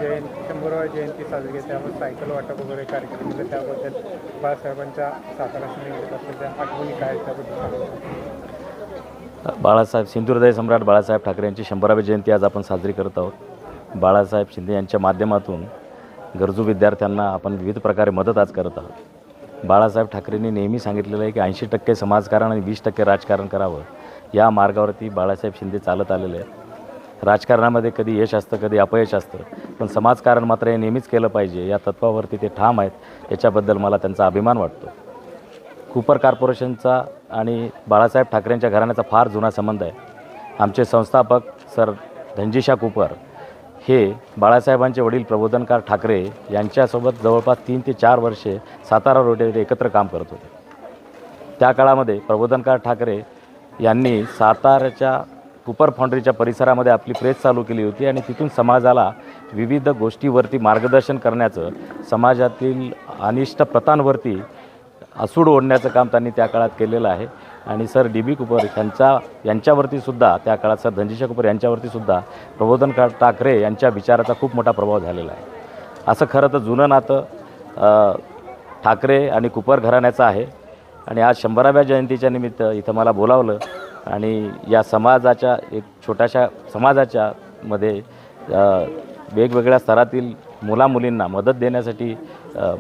जयंती 100वी जयंती साजरी केली त्यामुळे सायकल वाटप वगैरे कार्यक्रम केले त्याबद्दल बाळासाहेबांच्या साताराशी निगडीत असलेल्या आठवणी काय आहेत त्याबद्दल बाळासाहेब सिंधुहृदय सम्राट बाळासाहेब ठाकरे यांची 100वी जयंती आज आपण साजरी करत आहोत. बाळासाहेब शिंदे यांच्या माध्यमातून गरजू विद्यार्थ्यांना आपण विविध प्रकारे मदत आज करत आहोत. बाळासाहेब ठाकरेंनी नेहमी सांगितलेलं आहे की 80% समाजकारण आणि 20% राजकारण करावं. या मार्गावरती बाळासाहेब शिंदे चालत आलेले आहेत. राजकारणामध्ये कधी यश असतं कधी अपयश असतं, पण समाजकारण मात्र हे नेहमीच केलं पाहिजे या तत्त्वावरती ते ठाम आहेत. याच्याबद्दल मला त्यांचा अभिमान वाटतो. कूपर कॉर्पोरेशनचा आणि बाळासाहेब ठाकरेंच्या घराण्याचा फार जुना संबंध आहे. आमचे संस्थापक सर धनजीशा कूपर हे बाळासाहेबांचे वडील प्रबोधनकार ठाकरे यांच्यासोबत जवळपास 3 ते 4 वर्षे सातारा रोडवर एकत्र काम करत होते. त्या काळामध्ये प्रबोधनकार ठाकरे यांनी साताऱ्याच्या कूपर फाउंड्रीच्या परिसरामध्ये आपली प्रेस चालू केली होती आणि तिथून समाजाला विविध गोष्टीवरती मार्गदर्शन करण्याचं, समाजातील अनिष्ट प्रथांवरती असूड ओढण्याचं काम त्यांनी त्या काळात केलेलं आहे. आणि सर डी.बी. कूपर यांच्यावरती सुद्धा त्या काळात सर धनजीशा कूपर यांच्यावरती सुद्धा प्रबोधनकार ठाकरे यांच्या विचाराचा खूप मोठा प्रभाव झालेला आहे. असं खरं तर जुनं नातं ठाकरे आणि कूपर घराण्याचं आहे. आणि आज 100व्या जयंतीच्या निमित्त इथं मला बोलावलं आणि या समाजाच्या एक छोट्याशा समाजाच्या मध्ये वेगवेगळ्या स्तरातील मुलामुलींना मदत देण्यासाठी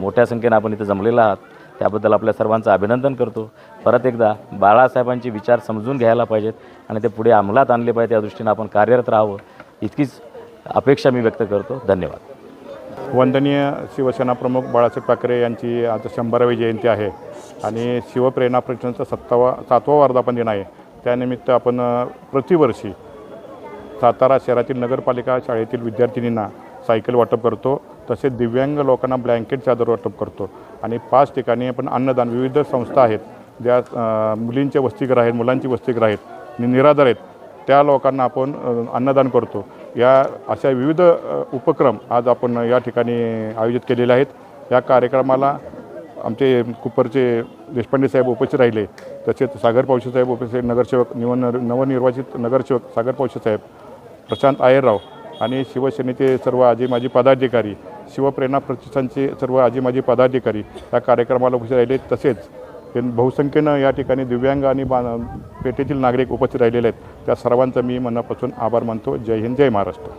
मोठ्या संख्येनं आपण इथं जमलेला आहात. त्याबद्दल आपल्या सर्वांचं अभिनंदन करतो. परत एकदा बाळासाहेबांचे विचार समजून घ्यायला पाहिजेत आणि ते पुढे अंमलात आणले पाहिजे या दृष्टीनं आपण कार्यरत राहावं इतकीच अपेक्षा मी व्यक्त करतो. धन्यवाद. वंदनीय शिवसेना प्रमुख बाळासाहेब ठाकरे यांची आज 100वी जयंती आहे आणि शिवप्रेरणा प्रतिष्ठानचा 7वा वर्धापन दिन आहे. त्यानिमित्त आपण प्रतिवर्षी सातारा शहरातील नगरपालिका शाळेतील विद्यार्थिनींना सायकल वाटप करतो. तसेच दिव्यांग लोकांना ब्लँकेट चादर वाटप करतो आणि 5 ठिकाणी आपण अन्नदान, विविध संस्था आहेत ज्या मुलींचे वसतिगृह आहेत, मुलांची वसतिगृह आहेत, निराधार आहेत, त्या लोकांना आपण अन्नदान करतो. या अशा विविध उपक्रम आज आपण या ठिकाणी आयोजित केलेले आहेत. या कार्यक्रमाला आमचे कूपरचे देशपांडे साहेब उपस्थित राहिले, तसेच सागर पावशे साहेब उपस्थित, नगरसेवक नवनिर्वाचित नगरसेवक सागर पावशे साहेब, प्रशांत आयरराव आणि शिवसेनेचे सर्व आजी माजी पदाधिकारी, शिवप्रेरणा प्रतिष्ठानचे सर्व आजी माजी पदाधिकारी या कार्यक्रमाला उपस्थित राहिले. तसेच बहुसंख्येनं या ठिकाणी दिव्यांग आणि पेठेतील नागरिक उपस्थित राहिलेले आहेत. त्या सर्वांचा मी मनापासून आभार मानतो. जय हिंद, जय महाराष्ट्र.